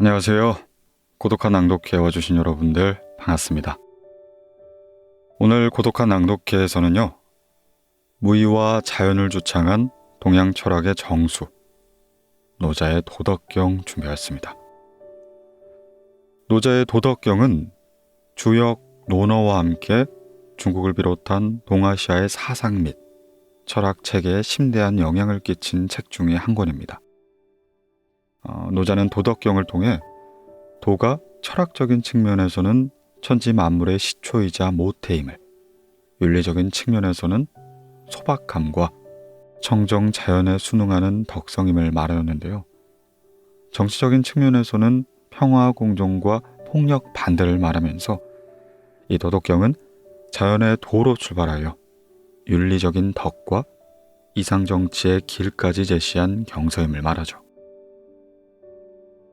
안녕하세요. 고독한 낭독회 와주신 여러분들 반갑습니다. 오늘 고독한 낭독회에서는요, 무의와 자연을 주창한 동양 철학의 정수, 노자의 도덕경 준비했습니다. 노자의 도덕경은 주역 논어와 함께 중국을 비롯한 동아시아의 사상 및 철학 체계에 심대한 영향을 끼친 책 중의 한 권입니다. 노자는 도덕경을 통해 도가 철학적인 측면에서는 천지 만물의 시초이자 모태임을, 윤리적인 측면에서는 소박함과 청정 자연에 순응하는 덕성임을 말하였는데요. 정치적인 측면에서는 평화 공존과 폭력 반대를 말하면서 이 도덕경은 자연의 도로 출발하여 윤리적인 덕과 이상정치의 길까지 제시한 경서임을 말하죠.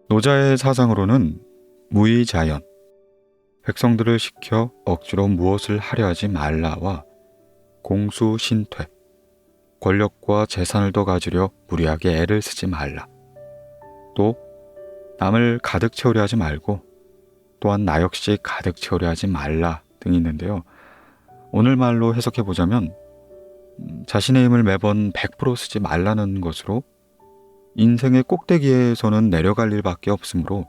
노자의 사상으로는 무의자연, 백성들을 시켜 억지로 무엇을 하려 하지 말라와 공수신퇴, 권력과 재산을 더 가지려 무리하게 애를 쓰지 말라, 또 남을 가득 채우려 하지 말고 또한 나 역시 가득 채우려 하지 말라 등이 있는데요. 오늘 말로 해석해보자면 자신의 힘을 매번 100% 쓰지 말라는 것으로 인생의 꼭대기에서는 내려갈 일밖에 없으므로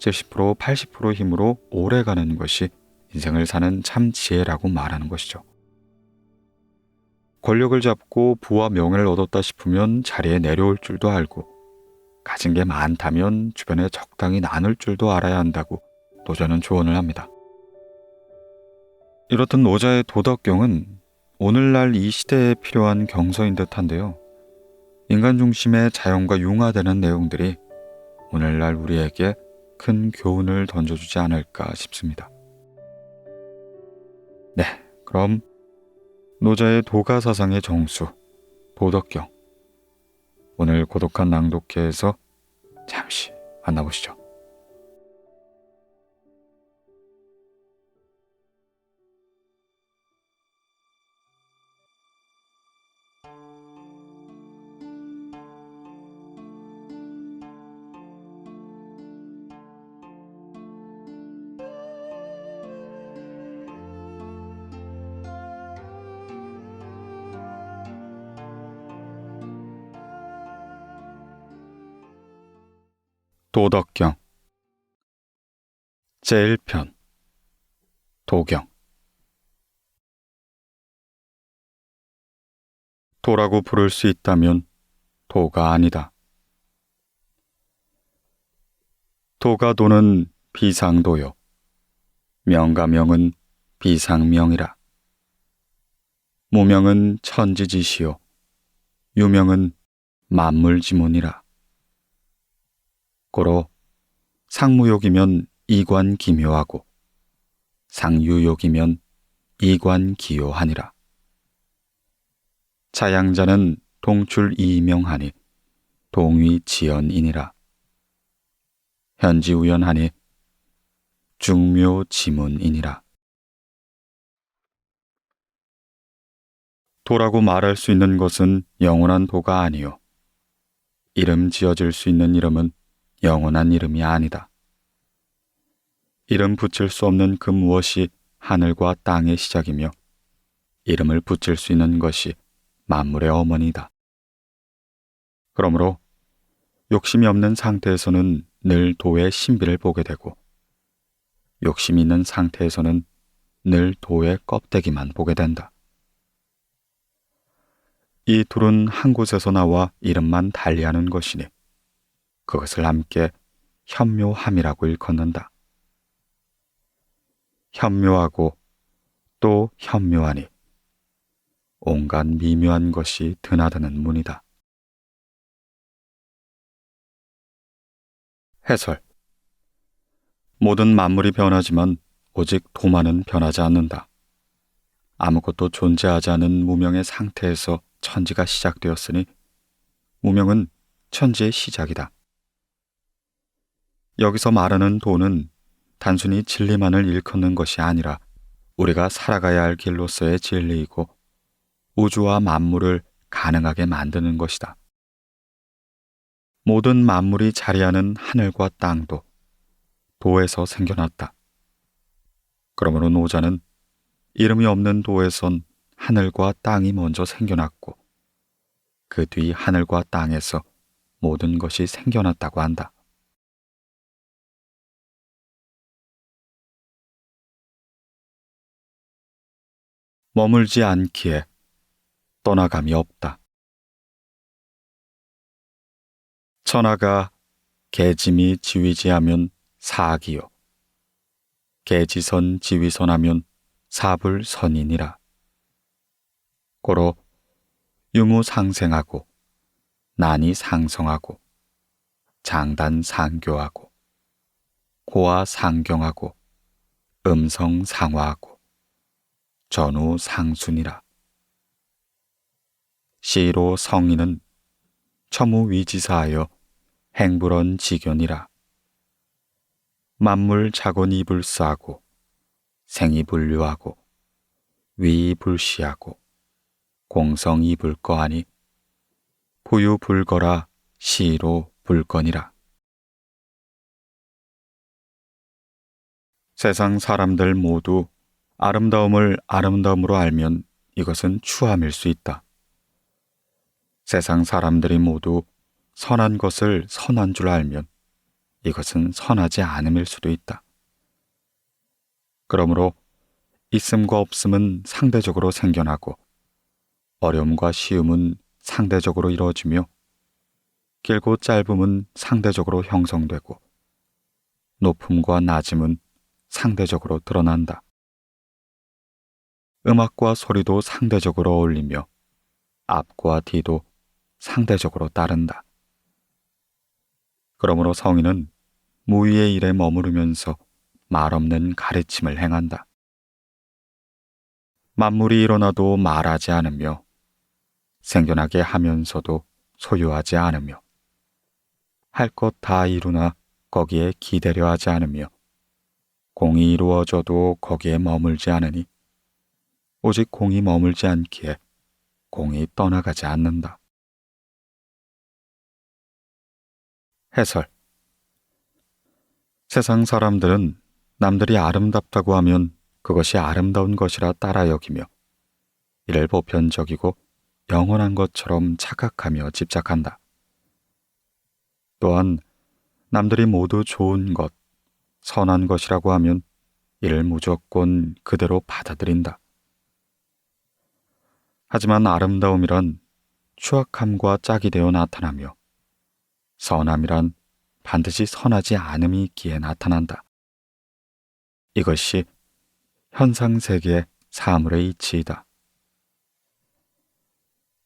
70%, 80% 힘으로 오래 가는 것이 인생을 사는 참 지혜라고 말하는 것이죠. 권력을 잡고 부와 명예를 얻었다 싶으면 자리에 내려올 줄도 알고, 가진 게 많다면 주변에 적당히 나눌 줄도 알아야 한다고 노자는 조언을 합니다. 이렇듯 노자의 도덕경은 오늘날 이 시대에 필요한 경서인 듯한데요. 인간 중심의 자연과 융화되는 내용들이 오늘날 우리에게 큰 교훈을 던져주지 않을까 싶습니다. 네, 그럼 노자의 도가사상의 정수, 도덕경, 오늘 고독한 낭독회에서 잠시 만나보시죠. 도덕경 제1편 도경. 도라고 부를 수 있다면 도가 아니다. 도가 도는 비상도요, 명가 명은 비상명이라. 무명은 천지지시요, 유명은 만물지문이라. 고로 상무욕이면 이관기묘하고 상유욕이면 이관기요하니라. 자양자는 동출이명하니 동위지연이니라. 현지우연하니 중묘지문이니라. 도라고 말할 수 있는 것은 영원한 도가 아니요, 이름 지어질 수 있는 이름은 영원한 이름이 아니다. 이름 붙일 수 없는 그 무엇이 하늘과 땅의 시작이며 이름을 붙일 수 있는 것이 만물의 어머니다. 그러므로 욕심이 없는 상태에서는 늘 도의 신비를 보게 되고, 욕심이 있는 상태에서는 늘 도의 껍데기만 보게 된다. 이 둘은 한 곳에서 나와 이름만 달리하는 것이니 그것을 함께 현묘함이라고 일컫는다. 현묘하고 또 현묘하니 온갖 미묘한 것이 드나드는 문이다. 해설. 모든 만물이 변하지만 오직 도만은 변하지 않는다. 아무것도 존재하지 않은 무명의 상태에서 천지가 시작되었으니 무명은 천지의 시작이다. 여기서 말하는 도는 단순히 진리만을 일컫는 것이 아니라 우리가 살아가야 할 길로서의 진리이고 우주와 만물을 가능하게 만드는 것이다. 모든 만물이 자리하는 하늘과 땅도 도에서 생겨났다. 그러므로 노자는 이름이 없는 도에선 하늘과 땅이 먼저 생겨났고 그 뒤 하늘과 땅에서 모든 것이 생겨났다고 한다. 머물지 않기에 떠나감이 없다. 천하가 개짐이 지위지하면 사기요. 개지선 지위선하면 사불선이니라. 고로 유무상생하고 난이 상성하고 장단상교하고 고아상경하고 음성상화하고 전우상순이라. 시로 성인은 첨우위지사하여 행불언 지견이라. 만물자곤이 불사하고 생이 불류하고 위이 불시하고 공성이 불거하니 부유불거라 시로 불건이라. 세상 사람들 모두 아름다움을 아름다움으로 알면 이것은 추함일 수 있다. 세상 사람들이 모두 선한 것을 선한 줄 알면 이것은 선하지 않음일 수도 있다. 그러므로 있음과 없음은 상대적으로 생겨나고 어려움과 쉬움은 상대적으로 이루어지며 길고 짧음은 상대적으로 형성되고 높음과 낮음은 상대적으로 드러난다. 음악과 소리도 상대적으로 어울리며 앞과 뒤도 상대적으로 따른다. 그러므로 성인은 무의의 일에 머무르면서 말없는 가르침을 행한다. 만물이 일어나도 말하지 않으며 생겨나게 하면서도 소유하지 않으며 할 것 다 이루나 거기에 기대려 하지 않으며 공이 이루어져도 거기에 머물지 않으니 오직 공이 머물지 않기에 공이 떠나가지 않는다. 해설. 세상 사람들은 남들이 아름답다고 하면 그것이 아름다운 것이라 따라 여기며 이를 보편적이고 영원한 것처럼 착각하며 집착한다. 또한 남들이 모두 좋은 것, 선한 것이라고 하면 이를 무조건 그대로 받아들인다. 하지만 아름다움이란 추악함과 짝이 되어 나타나며 선함이란 반드시 선하지 않음이 있기에 나타난다. 이것이 현상세계의 사물의 이치이다.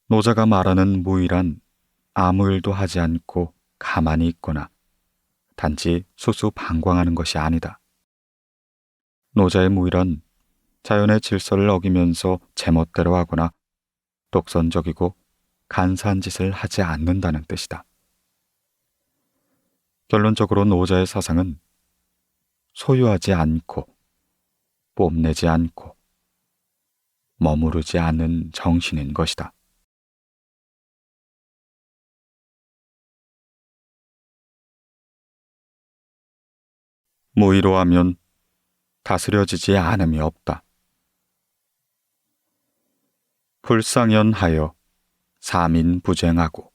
노자가 말하는 무의란 아무 일도 하지 않고 가만히 있거나 단지 수수방광하는 것이 아니다. 노자의 무의란 자연의 질서를 어기면서 제멋대로 하거나 독선적이고 간사한 짓을 하지 않는다는 뜻이다. 결론적으로 노자의 사상은 소유하지 않고 뽐내지 않고 머무르지 않는 정신인 것이다. 무의로 하면 다스려지지 않음이 없다. 불상연하여 사민부쟁하고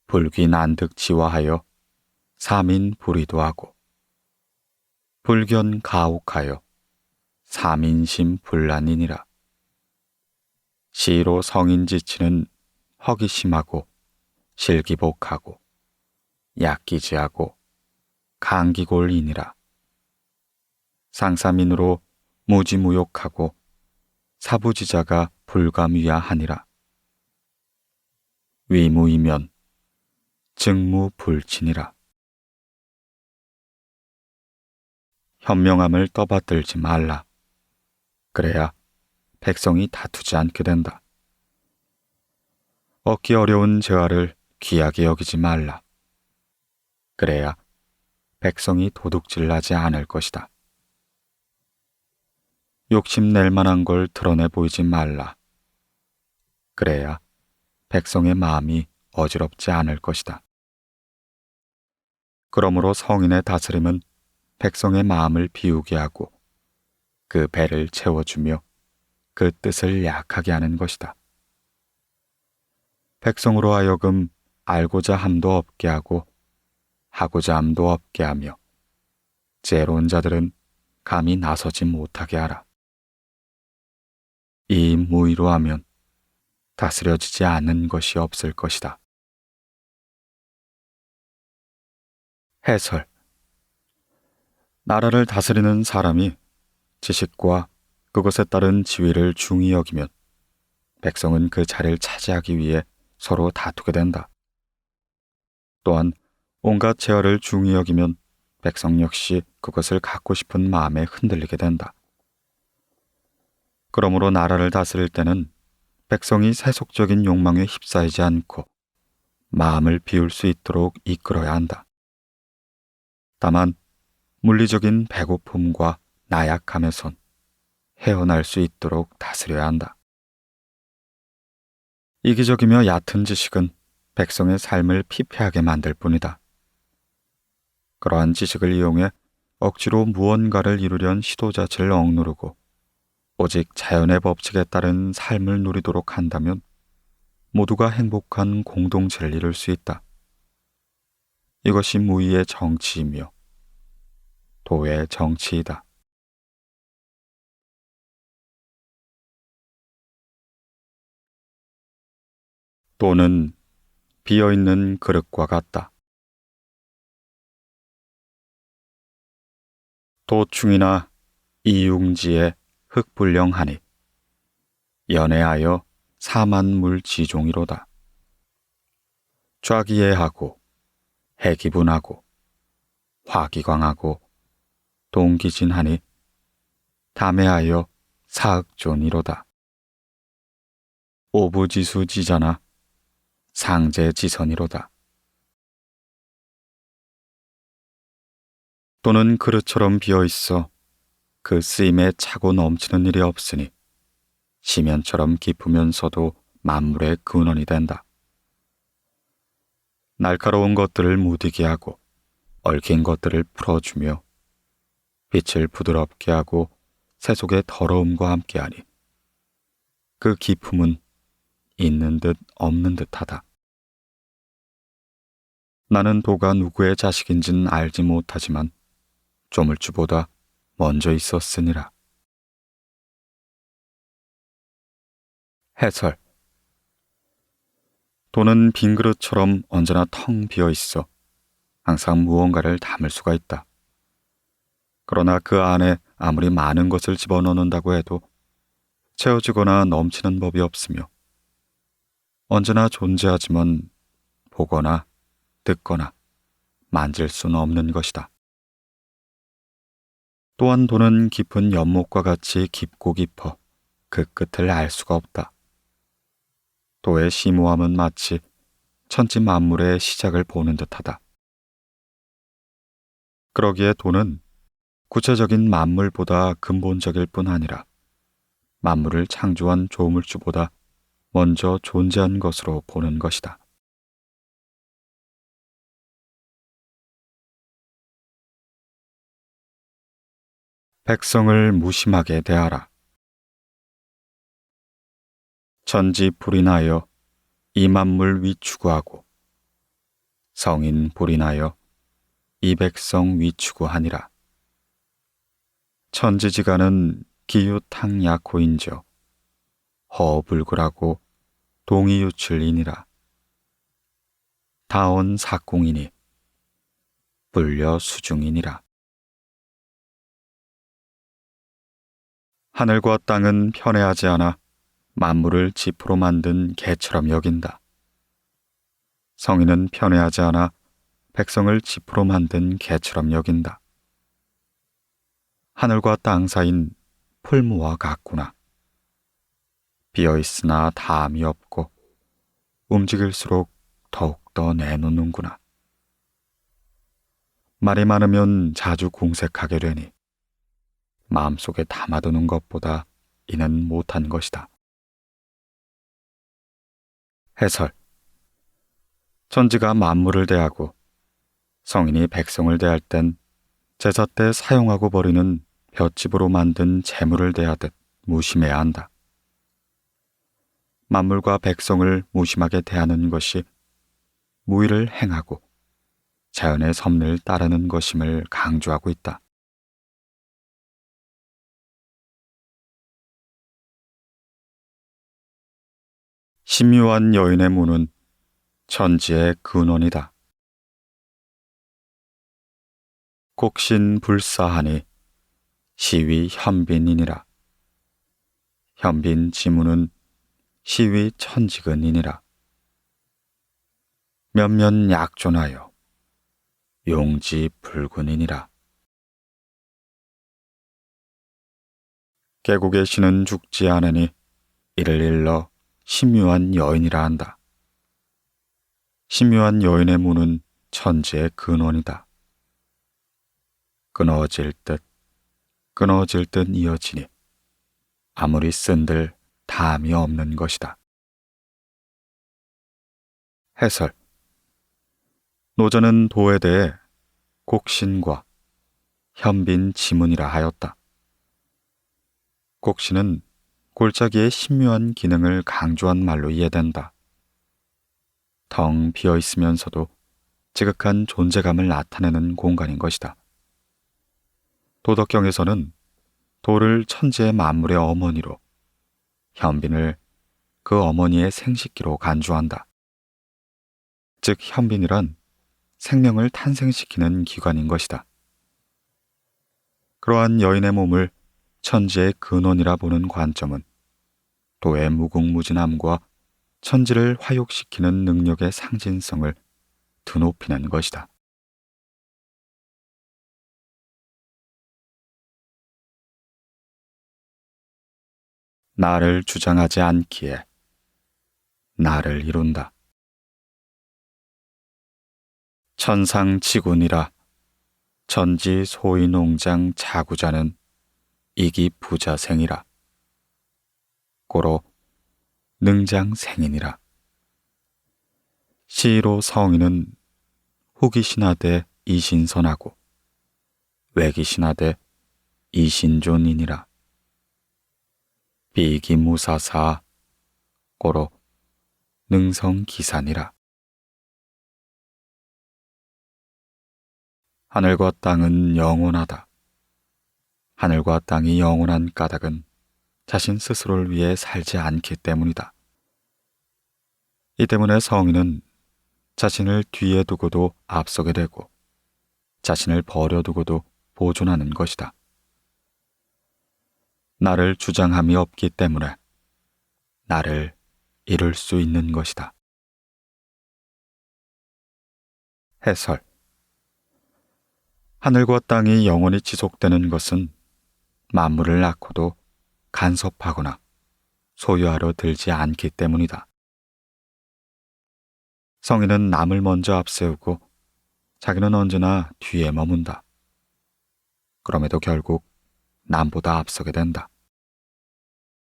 불귀난득지화하여 사민불의도하고 불견가혹하여 사민심불란이니라. 시로 성인지치는 허기심하고 실기복하고 약기지하고 강기골이니라. 상사민으로 무지무욕하고 사부지자가 불가미야하니라. 위무이면 증무불친이라. 현명함을 떠받들지 말라. 그래야 백성이 다투지 않게 된다. 얻기 어려운 재화를 귀하게 여기지 말라. 그래야 백성이 도둑질나지 않을 것이다. 욕심낼 만한 걸 드러내 보이지 말라. 그래야 백성의 마음이 어지럽지 않을 것이다. 그러므로 성인의 다스림은 백성의 마음을 비우게 하고 그 배를 채워주며 그 뜻을 약하게 하는 것이다. 백성으로 하여금 알고자 함도 없게 하고 하고자 함도 없게 하며 지혜로운 자들은 감히 나서지 못하게 하라. 이 무의로 하면 다스려지지 않는 것이 없을 것이다. 해설. 나라를 다스리는 사람이 지식과 그것에 따른 지위를 중히 여기면 백성은 그 자리를 차지하기 위해 서로 다투게 된다. 또한 온갖 재화를 중히 여기면 백성 역시 그것을 갖고 싶은 마음에 흔들리게 된다. 그러므로 나라를 다스릴 때는 백성이 세속적인 욕망에 휩싸이지 않고 마음을 비울 수 있도록 이끌어야 한다. 다만 물리적인 배고픔과 나약함에선 헤어날 수 있도록 다스려야 한다. 이기적이며 얕은 지식은 백성의 삶을 피폐하게 만들 뿐이다. 그러한 지식을 이용해 억지로 무언가를 이루려는 시도 자체를 억누르고 오직 자연의 법칙에 따른 삶을 누리도록 한다면 모두가 행복한 공동체를 이룰 수 있다. 이것이 무의의 정치이며 도의 정치이다. 도는 비어있는 그릇과 같다. 도충이나 이융지에 흙불령하니 연애하여 사만물 지종이로다. 좌기예하고 해기분하고 화기광하고 동기진하니 담해하여 사흑존이로다. 오부지수지자나 상제지선이로다. 또는 그릇처럼 비어있어 그 쓰임에 차고 넘치는 일이 없으니 시면처럼 깊으면서도 만물의 근원이 된다. 날카로운 것들을 무디게 하고 얽힌 것들을 풀어주며 빛을 부드럽게 하고 세속의 더러움과 함께하니 그 깊음은 있는 듯 없는 듯하다. 나는 도가 누구의 자식인지는 알지 못하지만 조물주보다 먼저 있었으니라. 해설. 도는 빈 그릇처럼 언제나 텅 비어 있어 항상 무언가를 담을 수가 있다. 그러나 그 안에 아무리 많은 것을 집어넣는다고 해도 채워지거나 넘치는 법이 없으며 언제나 존재하지만 보거나 듣거나 만질 수는 없는 것이다. 또한 도는 깊은 연못과 같이 깊고 깊어 그 끝을 알 수가 없다. 도의 심오함은 마치 천지 만물의 시작을 보는 듯하다. 그러기에 도는 구체적인 만물보다 근본적일 뿐 아니라 만물을 창조한 조물주보다 먼저 존재한 것으로 보는 것이다. 백성을 무심하게 대하라. 천지 불인하여 이 만물 위추구하고 성인 불인하여 이 백성 위추구하니라. 천지지간은 기유탕약호인저 허불굴하고 동이유출이니라. 다온 사공이니 불려 수중이니라. 하늘과 땅은 편애하지 않아 만물을 지푸로 만든 개처럼 여긴다. 성인은 편애하지 않아 백성을 지푸로 만든 개처럼 여긴다. 하늘과 땅 사이인 풀무와 같구나. 비어있으나 다함이 없고 움직일수록 더욱더 내놓는구나. 말이 많으면 자주 궁색하게 되니 마음속에 담아두는 것보다 이는 못한 것이다. 해설. 천지가 만물을 대하고 성인이 백성을 대할 땐 제사 때 사용하고 버리는 볏짚으로 만든 재물을 대하듯 무심해야 한다. 만물과 백성을 무심하게 대하는 것이 무의를 행하고 자연의 섭리를 따르는 것임을 강조하고 있다. 심유한 여인의 무는 천지의 근원이다. 곡신불사하니 시위 현빈이니라. 현빈 지무는 시위 천지근이니라. 몇몇 약존하여 용지불군이니라. 계곡의 신은 죽지 않으니 이를 일러 심유한 여인이라 한다. 심유한 여인의 무는 천지의 근원이다. 끊어질 듯 이어지니 아무리 쓴들 담이 없는 것이다. 해설. 노전은 도에 대해 곡신과 현빈 지문이라 하였다. 곡신은 골짜기의 신묘한 기능을 강조한 말로 이해된다. 텅 비어 있으면서도 지극한 존재감을 나타내는 공간인 것이다. 도덕경에서는 도를 천지의 만물의 어머니로, 현빈을 그 어머니의 생식기로 간주한다. 즉 현빈이란 생명을 탄생시키는 기관인 것이다. 그러한 여인의 몸을 천지의 근원이라 보는 관점은 도의 무궁무진함과 천지를 화욕시키는 능력의 상징성을 드높이는 것이다. 나를 주장하지 않기에 나를 이룬다. 천상지군이라 천지 소위농장 자구자는 이기 부자생이라. 고로 능장생이니라. 시로 성인은 후기신하되 이신선하고 외기신하되 이신존이니라. 비기무사사 고로 능성기산이라. 하늘과 땅은 영원하다. 하늘과 땅이 영원한 까닭은 자신 스스로를 위해 살지 않기 때문이다. 이 때문에 성인은 자신을 뒤에 두고도 앞서게 되고 자신을 버려두고도 보존하는 것이다. 나를 주장함이 없기 때문에 나를 이룰 수 있는 것이다. 해설. 하늘과 땅이 영원히 지속되는 것은 만물을 낳고도 간섭하거나 소유하려 들지 않기 때문이다. 성인은 남을 먼저 앞세우고 자기는 언제나 뒤에 머문다. 그럼에도 결국 남보다 앞서게 된다.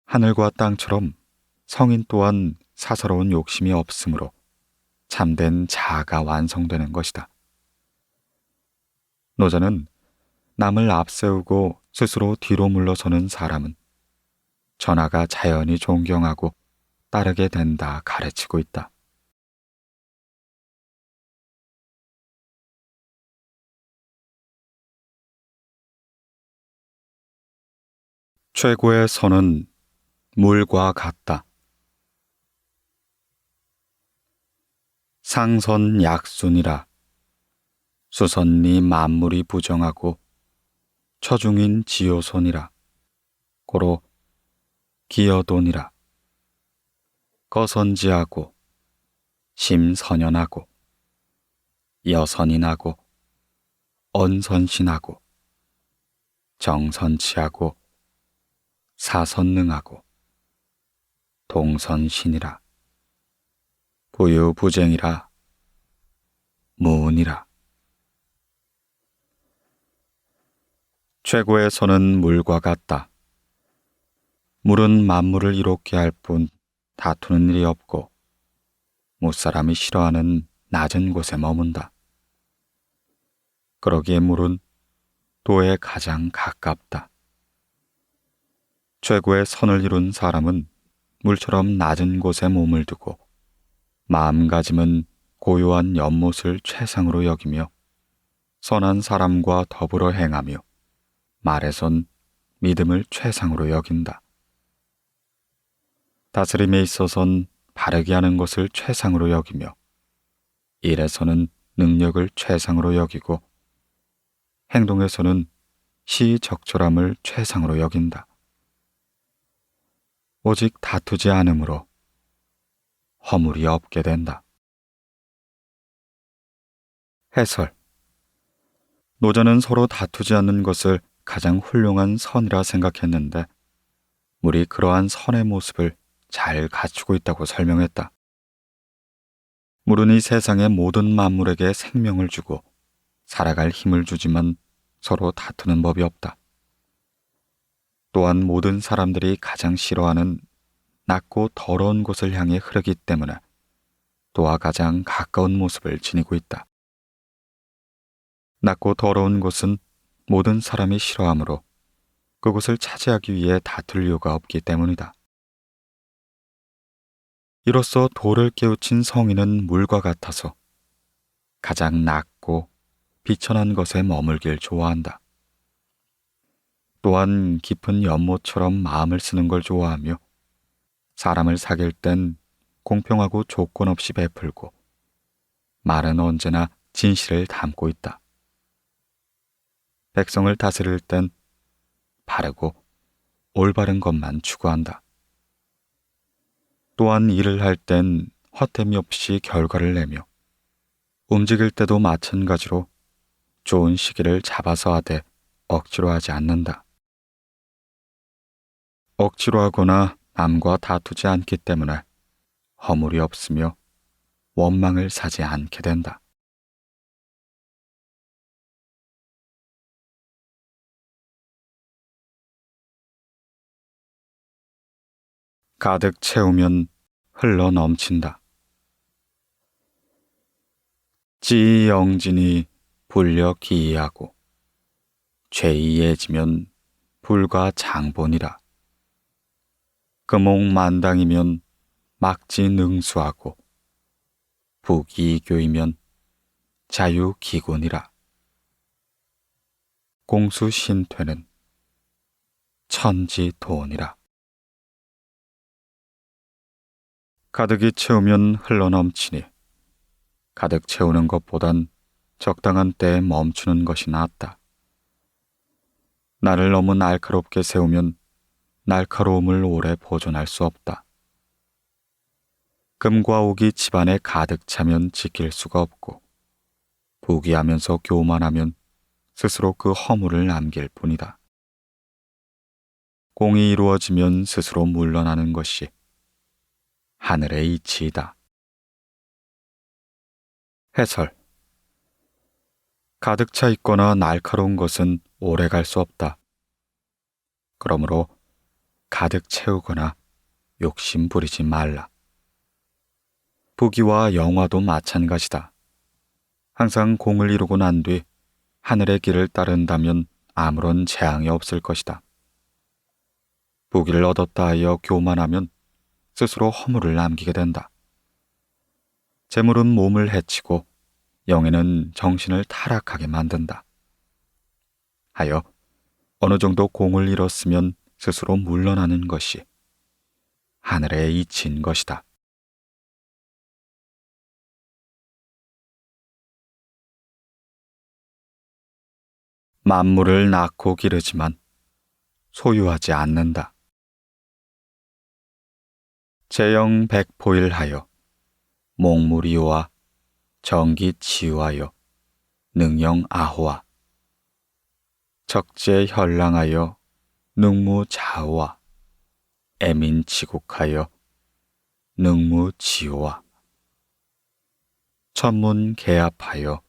하늘과 땅처럼 성인 또한 사사로운 욕심이 없으므로 참된 자아가 완성되는 것이다. 노자는 남을 앞세우고 스스로 뒤로 물러서는 사람은 전하가 자연히 존경하고 따르게 된다 가르치고 있다. 최고의 선은 물과 같다. 상선약순이라. 수선리 만물이 부정하고 처중인 지요손이라. 고로 기여돈이라. 거선지하고 심선연하고 여선인하고 언선신하고 정선치하고 사선능하고 동선신이라. 부유부쟁이라. 무운이라. 최고의 선은 물과 같다. 물은 만물을 이롭게 할 뿐 다투는 일이 없고 무사람이 싫어하는 낮은 곳에 머문다. 그러기에 물은 도에 가장 가깝다. 최고의 선을 이룬 사람은 물처럼 낮은 곳에 몸을 두고 마음가짐은 고요한 연못을 최상으로 여기며 선한 사람과 더불어 행하며 말에선 믿음을 최상으로 여긴다. 다스림에 있어선 바르게 하는 것을 최상으로 여기며 일에서는 능력을 최상으로 여기고 행동에서는 시적절함을 최상으로 여긴다. 오직 다투지 않으므로 허물이 없게 된다. 해설. 노자는 서로 다투지 않는 것을 가장 훌륭한 선이라 생각했는데 물이 그러한 선의 모습을 잘 갖추고 있다고 설명했다. 물은 이 세상의 모든 만물에게 생명을 주고 살아갈 힘을 주지만 서로 다투는 법이 없다. 또한 모든 사람들이 가장 싫어하는 낮고 더러운 곳을 향해 흐르기 때문에 또한 가장 가까운 모습을 지니고 있다. 낮고 더러운 곳은 모든 사람이 싫어하므로 그곳을 차지하기 위해 다툴 이유가 없기 때문이다. 이로써 도를 깨우친 성인은 물과 같아서 가장 낮고 비천한 것에 머물길 좋아한다. 또한 깊은 연못처럼 마음을 쓰는 걸 좋아하며 사람을 사귈 땐 공평하고 조건 없이 베풀고 말은 언제나 진실을 담고 있다. 백성을 다스릴 땐 바르고 올바른 것만 추구한다. 또한 일을 할 땐 헛됨이 없이 결과를 내며 움직일 때도 마찬가지로 좋은 시기를 잡아서 하되 억지로 하지 않는다. 억지로 하거나 남과 다투지 않기 때문에 허물이 없으며 원망을 사지 않게 된다. 가득 채우면 흘러 넘친다. 지영진이 불려 기이하고 죄이해지면 불과 장본이라. 금옥만당이면 막지 능수하고 부기교이면 자유기곤이라. 공수신퇴는 천지돈이라. 가득이 채우면 흘러넘치니 가득 채우는 것보단 적당한 때에 멈추는 것이 낫다. 나를 너무 날카롭게 세우면 날카로움을 오래 보존할 수 없다. 금과 옥이 집안에 가득 차면 지킬 수가 없고 부귀하면서 교만하면 스스로 그 허물을 남길 뿐이다. 공이 이루어지면 스스로 물러나는 것이 하늘의 이치이다. 해설. 가득 차 있거나 날카로운 것은 오래 갈 수 없다. 그러므로 가득 채우거나 욕심 부리지 말라. 부귀와 영화도 마찬가지다. 항상 공을 이루고 난 뒤 하늘의 길을 따른다면 아무런 재앙이 없을 것이다. 부귀를 얻었다 하여 교만하면 스스로 허물을 남기게 된다. 재물은 몸을 해치고 영에는 정신을 타락하게 만든다. 하여 어느 정도 공을 이뤘으면 스스로 물러나는 것이 하늘의 이치인 것이다. 만물을 낳고 기르지만 소유하지 않는다. 재영 백포일하여 몽무리오와 정기 치유하여 능영 아호와 적재 현랑하여 능무자호와 애민치국하여 능무지호와 천문 개합하여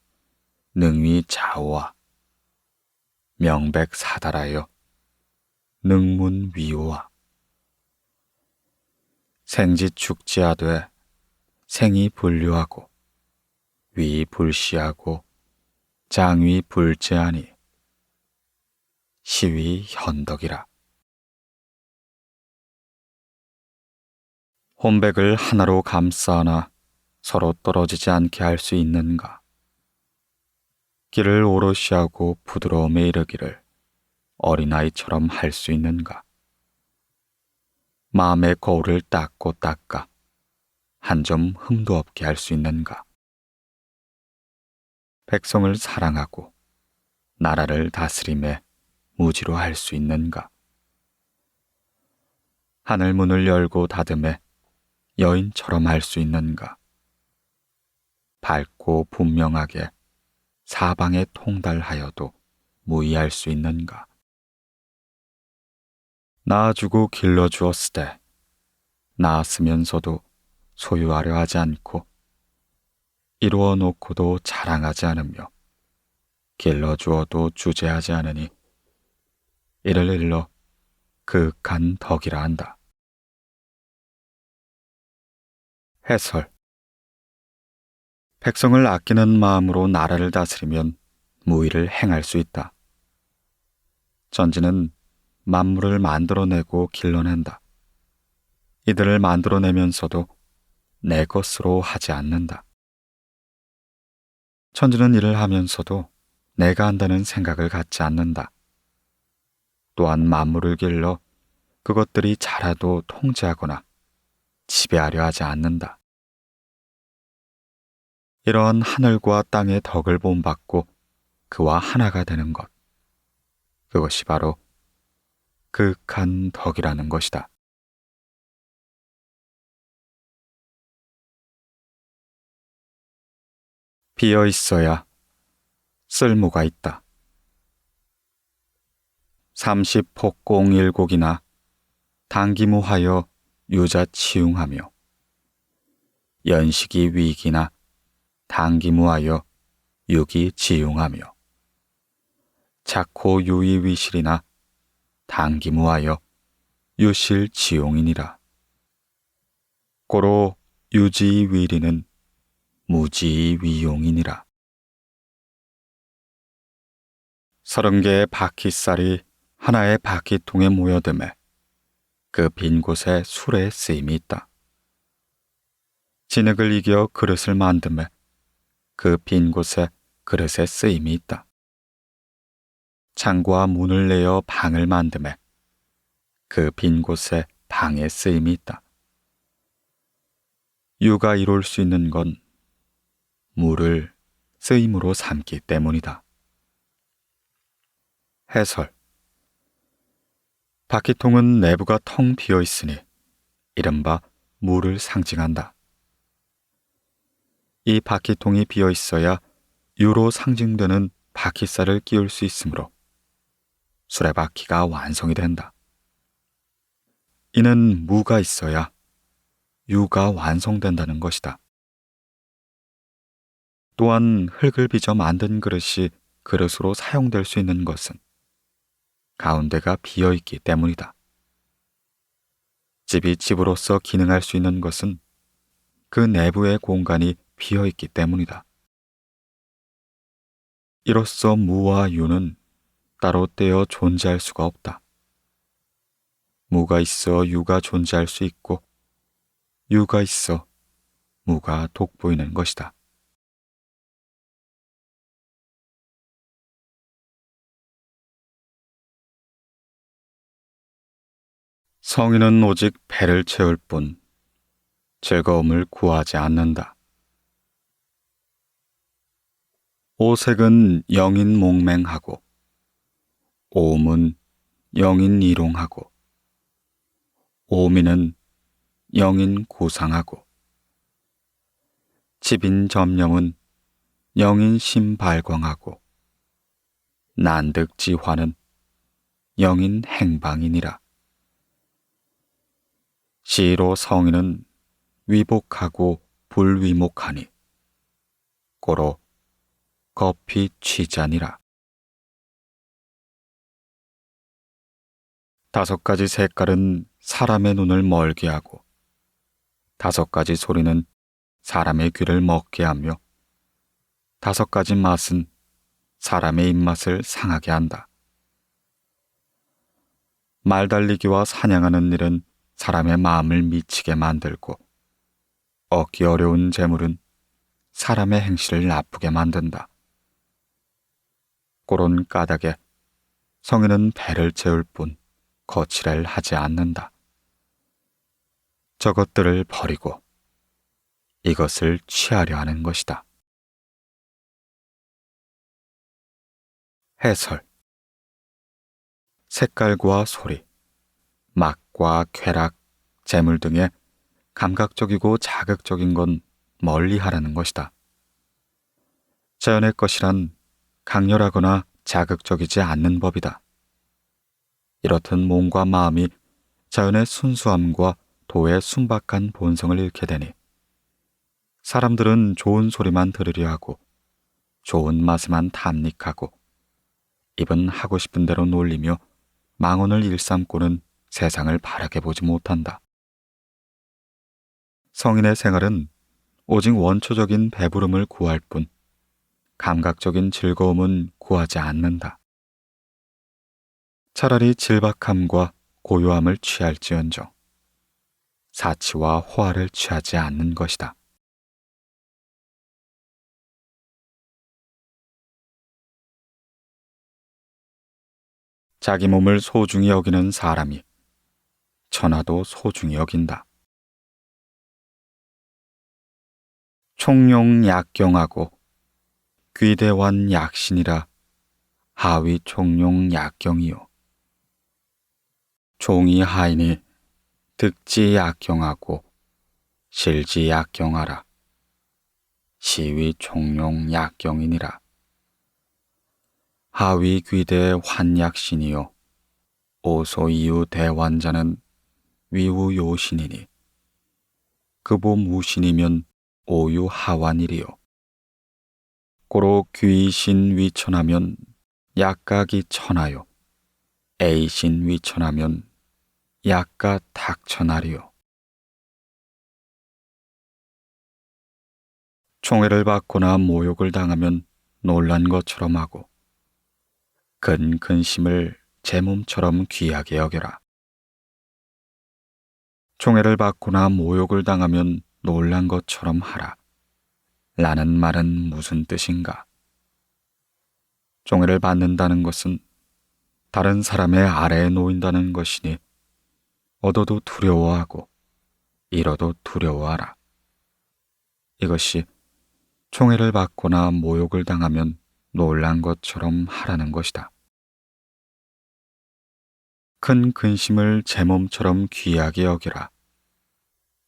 능위자호와 명백사달하여 능문위호와 생지축지하되 생이 분류하고 위 불시하고 장위 불제하니 시위 현덕이라. 혼백을 하나로 감싸나 서로 떨어지지 않게 할 수 있는가? 길을 오롯이 하고 부드러움에 이르기를 어린아이처럼 할 수 있는가? 마음의 거울을 닦고 닦아 한 점 흠도 없게 할 수 있는가? 백성을 사랑하고 나라를 다스림에 무지로 할 수 있는가? 하늘 문을 열고 닫음에 여인처럼 할 수 있는가? 밝고 분명하게 사방에 통달하여도 무의할 수 있는가? 낳아주고 길러주었으되 낳았으면서도 소유하려 하지 않고 이루어 놓고도 자랑하지 않으며 길러주어도 주제하지 않으니 이를 일러 그윽한 덕이라 한다. 해설. 백성을 아끼는 마음으로 나라를 다스리면 무의를 행할 수 있다. 천지는 만물을 만들어내고 길러낸다. 이들을 만들어내면서도 내 것으로 하지 않는다. 천지는 일을 하면서도 내가 한다는 생각을 갖지 않는다. 또한 만물을 길러 그것들이 자라도 통제하거나 지배하려 하지 않는다. 이러한 하늘과 땅의 덕을 본받고 그와 하나가 되는 것, 그것이 바로 그윽한 덕이라는 것이다. 비어 있어야 쓸모가 있다. 30폭공일곡이나 당기무하여 유자치웅하며 연식이 위기나 당기무하여 유기지용하며 작호 유이위실이나 당기무하여 유실지용이니라. 고로 유지위리는 무지위용이니라. 30개의 바퀴살이 하나의 바퀴통에 모여듦에 그 빈 곳에 술의 쓰임이 있다. 진흙을 이겨 그릇을 만듦에 그 빈 곳에 그릇의 쓰임이 있다. 창과 문을 내어 방을 만듦에 그 빈 곳에 방의 쓰임이 있다. 유가 이룰 수 있는 건 물을 쓰임으로 삼기 때문이다. 해설. 바퀴통은 내부가 텅 비어 있으니 이른바 물을 상징한다. 이 바퀴통이 비어 있어야 유로 상징되는 바퀴살을 끼울 수 있으므로 수레바퀴가 완성이 된다. 이는 무가 있어야 유가 완성된다는 것이다. 또한 흙을 빚어 만든 그릇이 그릇으로 사용될 수 있는 것은 가운데가 비어 있기 때문이다. 집이 집으로서 기능할 수 있는 것은 그 내부의 공간이 비어 있기 때문이다. 이로써 무와 유는 따로 떼어 존재할 수가 없다. 무가 있어 유가 존재할 수 있고 유가 있어 무가 돋보이는 것이다. 성인은 오직 배를 채울 뿐 즐거움을 구하지 않는다. 오색은 영인 몽맹하고 오음은 영인 이롱하고 오미는 영인 고상하고 집인 점령은 영인 심발광하고 난득지화는 영인 행방이니라. 시로 성인은 위복하고 불위목하니 고로 거피 취자니라. 5가지 색깔은 사람의 눈을 멀게 하고 5가지 소리는 사람의 귀를 먹게 하며 5가지 맛은 사람의 입맛을 상하게 한다. 말 달리기와 사냥하는 일은 사람의 마음을 미치게 만들고 얻기 어려운 재물은 사람의 행실을 나쁘게 만든다. 그런 까닭에 성인은 배를 채울 뿐 거칠을 하지 않는다. 저것들을 버리고 이것을 취하려 하는 것이다. 해설. 색깔과 소리, 맛과 쾌락, 재물 등의 감각적이고 자극적인 건 멀리 하라는 것이다. 자연의 것이란 강렬하거나 자극적이지 않는 법이다. 이렇듯 몸과 마음이 자연의 순수함과 도의 순박한 본성을 잃게 되니 사람들은 좋은 소리만 들으려 하고 좋은 맛에만 탐닉하고 입은 하고 싶은 대로 놀리며 망언을 일삼고는 세상을 바라게 보지 못한다. 성인의 생활은 오직 원초적인 배부름을 구할 뿐 감각적인 즐거움은 구하지 않는다. 차라리 질박함과 고요함을 취할지언정 사치와 호화를 취하지 않는 것이다. 자기 몸을 소중히 여기는 사람이 천하도 소중히 여긴다. 총룡약경하고 귀대환 약신이라 하위 총룡 약경이요. 종이 하이니 득지 약경하고 실지 약경하라. 시위 총룡 약경이니라. 하위 귀대 환약신이요. 오소 이유 대환자는 위우 요신이니 그보 무신이면 오유 하완이리요. 고로 귀신 위천하면 약각이 천하요. A신 위천하면 약각 닥천하리요. 총애를 받거나 모욕을 당하면 놀란 것처럼 하고 근심을 제 몸처럼 귀하게 여겨라. 총애를 받거나 모욕을 당하면 놀란 것처럼 하라. 라는 말은 무슨 뜻인가? 총애를 받는다는 것은 다른 사람의 아래에 놓인다는 것이니 얻어도 두려워하고 잃어도 두려워하라. 이것이 총애를 받거나 모욕을 당하면 놀란 것처럼 하라는 것이다. 큰 근심을 제 몸처럼 귀하게 여기라.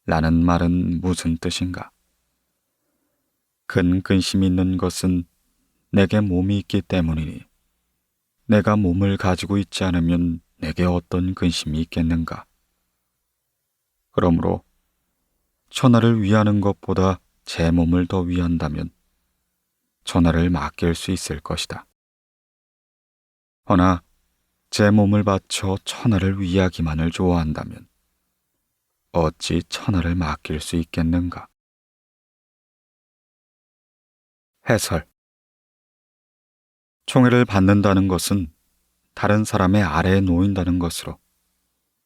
라는 말은 무슨 뜻인가? 큰 근심이 있는 것은 내게 몸이 있기 때문이니 내가 몸을 가지고 있지 않으면 내게 어떤 근심이 있겠는가? 그러므로 천하를 위하는 것보다 제 몸을 더 위한다면 천하를 맡길 수 있을 것이다. 허나 제 몸을 바쳐 천하를 위하기만을 좋아한다면 어찌 천하를 맡길 수 있겠는가? 해설. 총애를 받는다는 것은 다른 사람의 아래에 놓인다는 것으로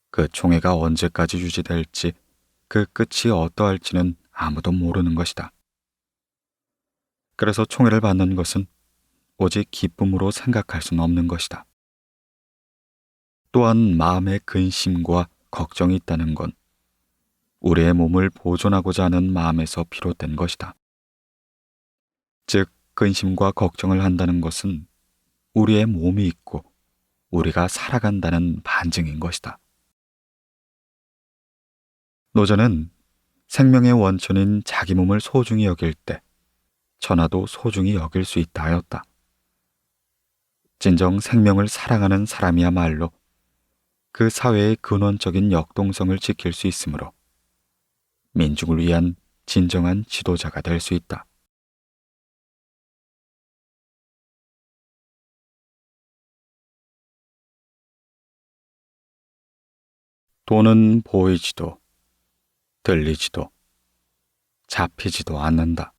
그 총애가 언제까지 유지될지 그 끝이 어떠할지는 아무도 모르는 것이다. 그래서 총애를 받는 것은 오직 기쁨으로 생각할 수는 없는 것이다. 또한 마음에 근심과 걱정이 있다는 건 우리의 몸을 보존하고자 하는 마음에서 비롯된 것이다. 즉, 근심과 걱정을 한다는 것은 우리의 몸이 있고 우리가 살아간다는 반증인 것이다. 노자는 생명의 원천인 자기 몸을 소중히 여길 때 천하도 소중히 여길 수 있다 하였다. 진정 생명을 사랑하는 사람이야말로 그 사회의 근원적인 역동성을 지킬 수 있으므로 민중을 위한 진정한 지도자가 될 수 있다. 돈은 보이지도 들리지도 잡히지도 않는다.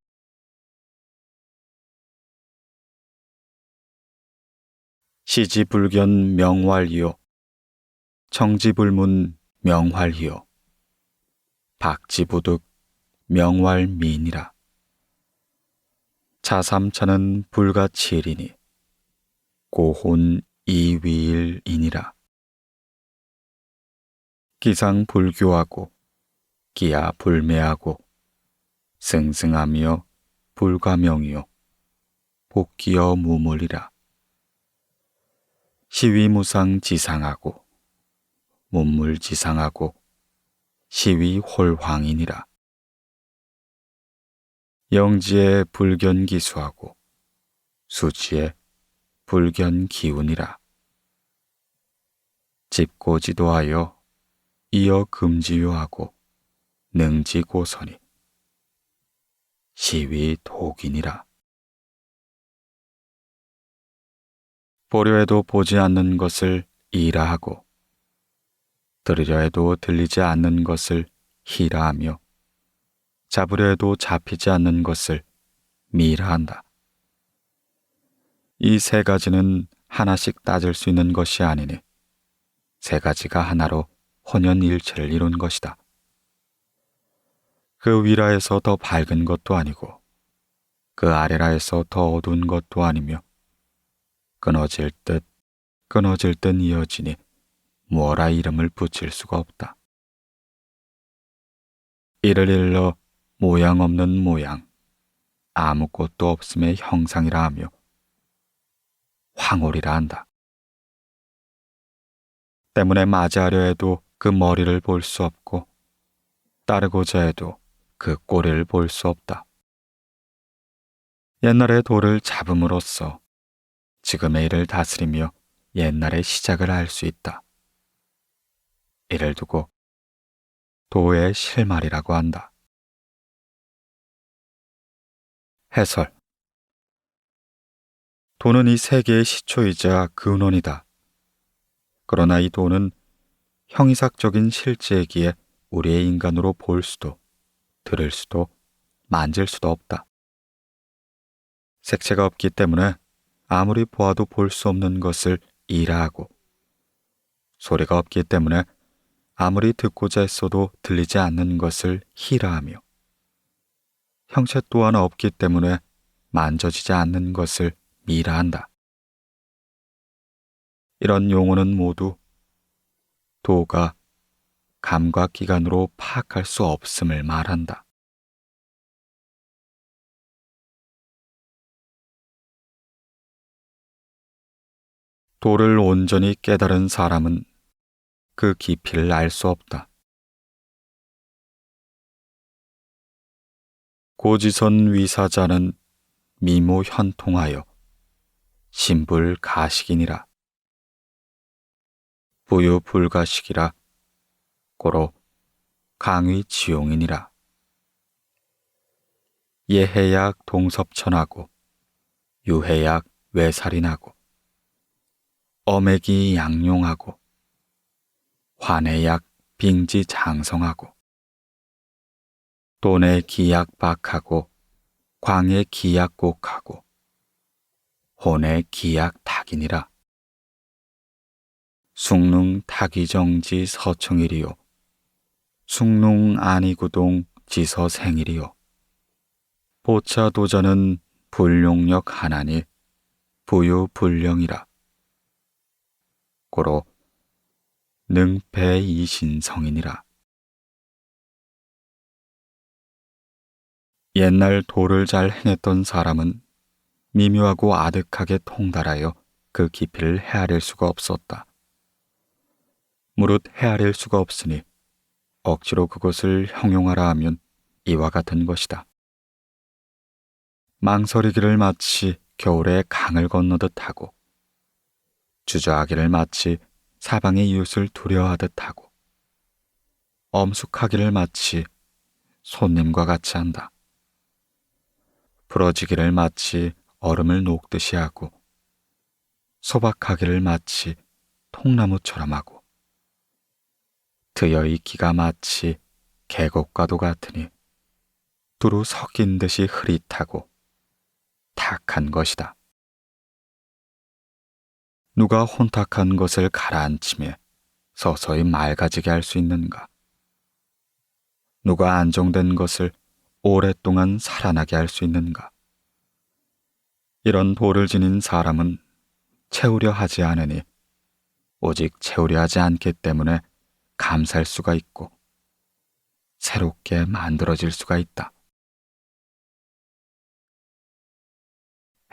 시지불견 명활이요 청지불문 명활이요 박지부득 명활미니라. 자삼차는 불가치일이니 고혼 이위일이니라. 기상불교하고 기야불매하고 승승하며 불가명이요 복기여 무물이라. 시위무상지상하고 문물지상하고 시위홀황이니라. 영지에 불견기수하고 수지에 불견기운이라. 집고지도하여 이어 금지요하고 능지고선이 시위독이니라. 보려 해도 보지 않는 것을 이라하고 들으려 해도 들리지 않는 것을 희라하며 잡으려 해도 잡히지 않는 것을 미라한다. 이 세 가지는 하나씩 따질 수 있는 것이 아니니 세 가지가 하나로 혼연일체를 이룬 것이다. 그 위라에서 더 밝은 것도 아니고 그 아래라에서 더 어두운 것도 아니며 끊어질 듯 이어지니 무어라 이름을 붙일 수가 없다. 이를 일러 모양 없는 모양, 아무것도 없음의 형상이라 하며 황홀이라 한다. 때문에 맞이하려 해도 그 머리를 볼 수 없고 따르고자 해도 그 꼬리를 볼 수 없다. 옛날의 돌을 잡음으로써 지금의 일을 다스리며 옛날의 시작을 알 수 있다. 이를 두고 도의 실말이라고 한다. 해설. 도는 이 세계의 시초이자 근원이다. 그러나 이 도는 형이삭적인 실제이기에 우리의 인간으로 볼 수도, 들을 수도, 만질 수도 없다. 색채가 없기 때문에 아무리 보아도 볼 수 없는 것을 이라하고, 소리가 없기 때문에 아무리 듣고자 했어도 들리지 않는 것을 희라하며, 형체 또한 없기 때문에 만져지지 않는 것을 미라한다. 이런 용어는 모두 도가 감각기관으로 파악할 수 없음을 말한다. 도를 온전히 깨달은 사람은 그 깊이를 알 수 없다. 고지선 위사자는 미모현통하여 신불가식이니라. 부유불가식이라 고로 강위지용이니라. 예해약 동섭천하고 유해약 외살인하고 어매기 양용하고 환해약 빙지장성하고 돈의 기약박하고 광의 기약곡하고 혼의 기약탁이니라. 숭릉 타기정지 서청일이요 숭릉 안이구동 지서생일이요 보차도자는 불용력 하나니 부유불령이라. 고로 능패이신성이니라. 옛날 도를 잘 행했던 사람은 미묘하고 아득하게 통달하여 그 깊이를 헤아릴 수가 없었다. 무릇 헤아릴 수가 없으니 억지로 그것을 형용하라 하면 이와 같은 것이다. 망설이기를 마치 겨울에 강을 건너듯 하고 주저하기를 마치 사방의 이웃을 두려워하듯 하고 엄숙하기를 마치 손님과 같이 한다. 부러지기를 마치 얼음을 녹듯이 하고 소박하기를 마치 통나무처럼 하고 드여 있기가 마치 계곡과도 같으니 두루 섞인 듯이 흐릿하고 탁한 것이다. 누가 혼탁한 것을 가라앉히며 서서히 맑아지게 할 수 있는가? 누가 안정된 것을 오랫동안 살아나게 할 수 있는가? 이런 도를 지닌 사람은 채우려 하지 않으니 오직 채우려 하지 않기 때문에 감살 수가 있고 새롭게 만들어질 수가 있다.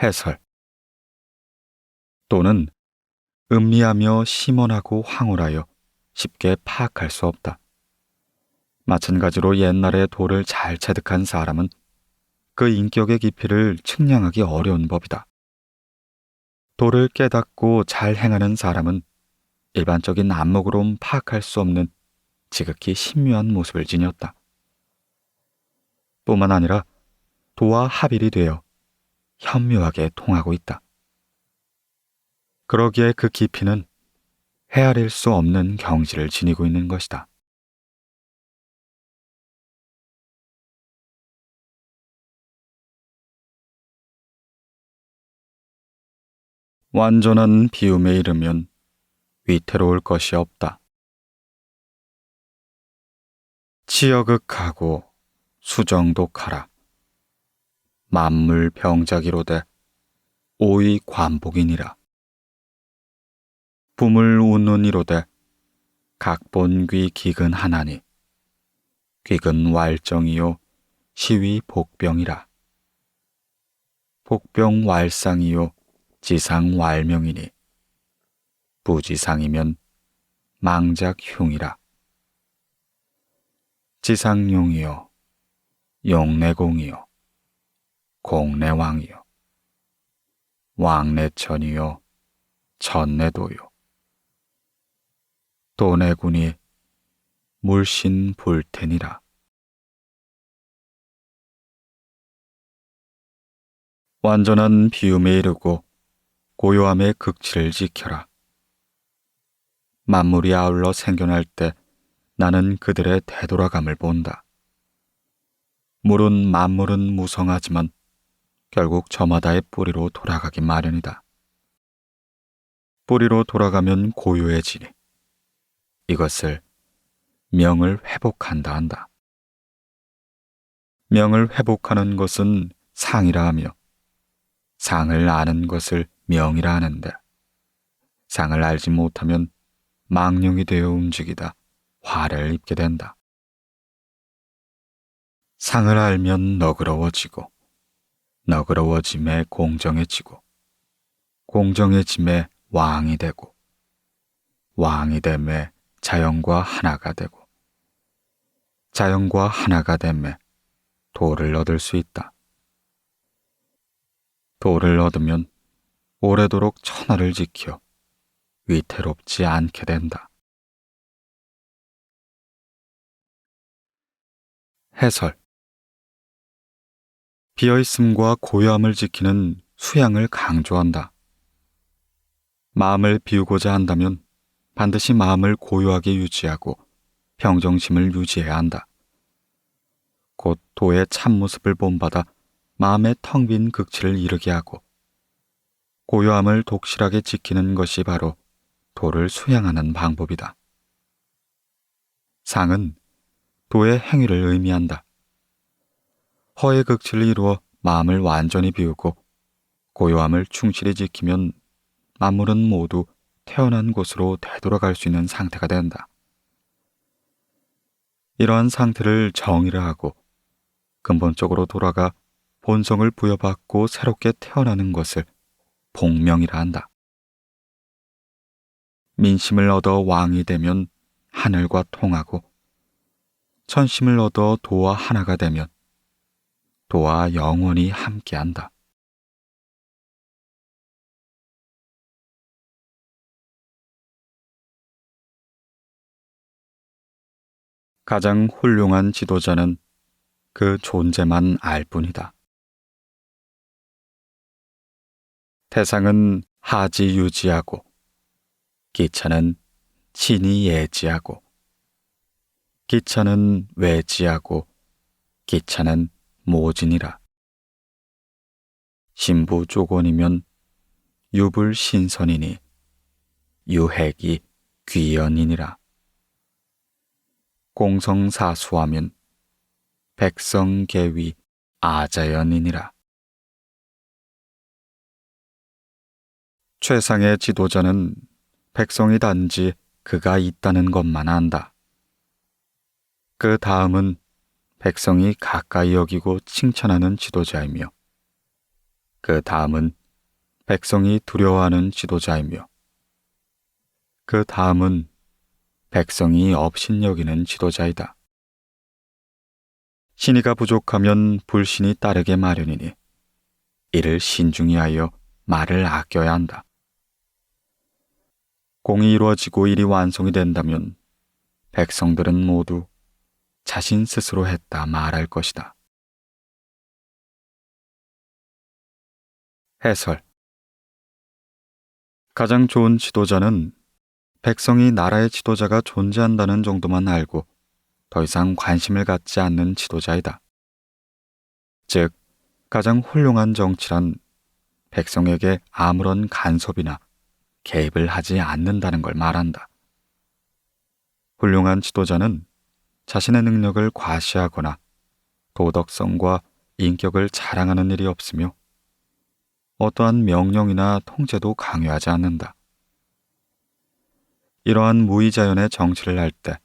해설. 도는 음미하며 심원하고 황홀하여 쉽게 파악할 수 없다. 마찬가지로 옛날에 도를 잘 체득한 사람은 그 인격의 깊이를 측량하기 어려운 법이다. 도를 깨닫고 잘 행하는 사람은 일반적인 안목으로는 파악할 수 없는 지극히 신묘한 모습을 지녔다. 뿐만 아니라 도와 합일이 되어 현묘하게 통하고 있다. 그러기에 그 깊이는 헤아릴 수 없는 경지를 지니고 있는 것이다. 완전한 비움에 이르면 위태로울 것이 없다. 치여극하고 수정독하라. 만물 병자기로되 오이 관복이니라. 붐을 웃는 이로되 각본귀 기근 하나니 귀근 왈정이요 시위 복병이라. 복병 왈상이요 지상 왈명이니 부지상이면 망작 흉이라. 지상용이요 용내공이요 공내왕이요 왕내천이요 천내도요 도내군이 물신 불텐이라. 완전한 비움에 이르고 고요함의 극치를 지켜라. 만물이 아울러 생겨날 때 나는 그들의 되돌아감을 본다. 만물은 무성하지만 결국 저마다의 뿌리로 돌아가기 마련이다. 뿌리로 돌아가면 고요해지니 이것을 명을 회복한다 한다. 명을 회복하는 것은 상이라 하며 상을 아는 것을 명이라 하는데 상을 알지 못하면 망령이 되어 움직이다 화를 입게 된다. 상을 알면 너그러워지고 너그러워짐에 공정해지고 공정해짐에 왕이 되고 왕이 됨에 자연과 하나가 되고 자연과 하나가 됨에 도를 얻을 수 있다. 도를 얻으면 오래도록 천하를 지켜 위태롭지 않게 된다. 해설. 비어있음과 고요함을 지키는 수양을 강조한다. 마음을 비우고자 한다면 반드시 마음을 고요하게 유지하고 평정심을 유지해야 한다. 곧 도의 참모습을 본받아 마음의 텅 빈 극치를 이르게 하고 고요함을 독실하게 지키는 것이 바로 도를 수양하는 방법이다. 상은 도의 행위를 의미한다. 허의 극치를 이루어 마음을 완전히 비우고 고요함을 충실히 지키면 만물은 모두 태어난 곳으로 되돌아갈 수 있는 상태가 된다. 이러한 상태를 정의를 하고 근본적으로 돌아가 본성을 부여받고 새롭게 태어나는 것을 복명이라 한다. 민심을 얻어 왕이 되면 하늘과 통하고 천심을 얻어 도와 하나가 되면 도와 영원히 함께한다. 가장 훌륭한 지도자는 그 존재만 알 뿐이다. 태상은 하지 유지하고 기차는 친히 예지하고 기차는 외지하고 기차는 모진이라. 신부 조곤이면 유불신선이니 유핵이 귀연이니라. 공성사수하면 백성계위 아자연이니라. 최상의 지도자는 백성이 단지 그가 있다는 것만 안다. 그 다음은 백성이 가까이 여기고 칭찬하는 지도자이며, 그 다음은 백성이 두려워하는 지도자이며, 그 다음은 백성이 업신여기는 지도자이다. 신의가 부족하면 불신이 따르게 마련이니 이를 신중히 하여 말을 아껴야 한다. 공이 이루어지고 일이 완성이 된다면 백성들은 모두 자신 스스로 했다 말할 것이다. 해설. 가장 좋은 지도자는 백성이 나라의 지도자가 존재한다는 정도만 알고 더 이상 관심을 갖지 않는 지도자이다. 즉, 가장 훌륭한 정치란 백성에게 아무런 간섭이나 개입을 하지 않는다는 걸 말한다. 훌륭한 지도자는 자신의 능력을 과시하거나 도덕성과 인격을 자랑하는 일이 없으며 어떠한 명령이나 통제도 강요하지 않는다. 이러한 무의자연의 정치를 할 때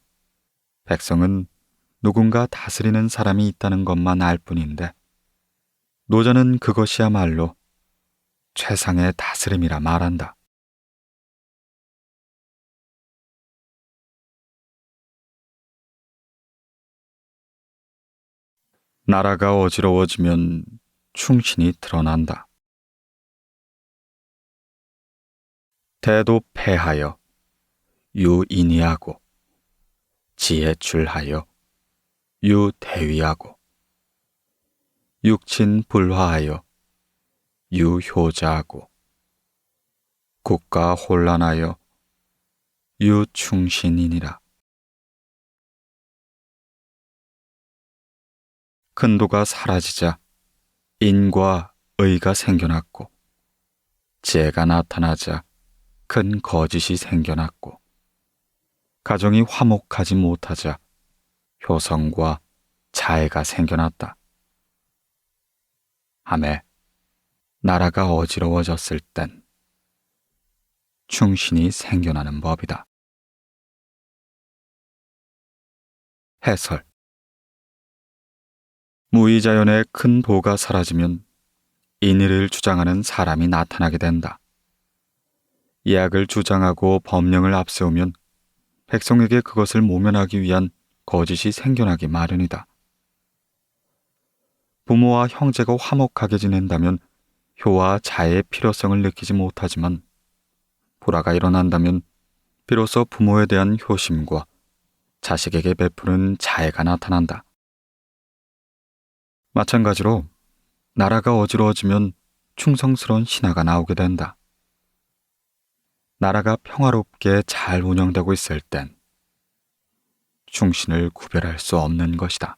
백성은 누군가 다스리는 사람이 있다는 것만 알 뿐인데, 노자는 그것이야말로 최상의 다스림이라 말한다. 나라가 어지러워지면 충신이 드러난다. 대도 패하여 유인이하고, 지혜출하여 유대위하고, 육친 불화하여 유효자하고, 국가 혼란하여 유충신이니라. 근도가 사라지자 인과 의가 생겨났고, 지혜가 나타나자 큰 거짓이 생겨났고, 가정이 화목하지 못하자 효성과 자애가 생겨났다. 하매 나라가 어지러워졌을 땐 충신이 생겨나는 법이다. 해설. 무의자연의 큰 도가 사라지면 인의를 주장하는 사람이 나타나게 된다. 예악을 주장하고 법령을 앞세우면 백성에게 그것을 모면하기 위한 거짓이 생겨나기 마련이다. 부모와 형제가 화목하게 지낸다면 효와 자애의 필요성을 느끼지 못하지만, 불화가 일어난다면 비로소 부모에 대한 효심과 자식에게 베푸는 자애가 나타난다. 마찬가지로 나라가 어지러워지면 충성스러운 신하가 나오게 된다. 나라가 평화롭게 잘 운영되고 있을 땐 충신을 구별할 수 없는 것이다.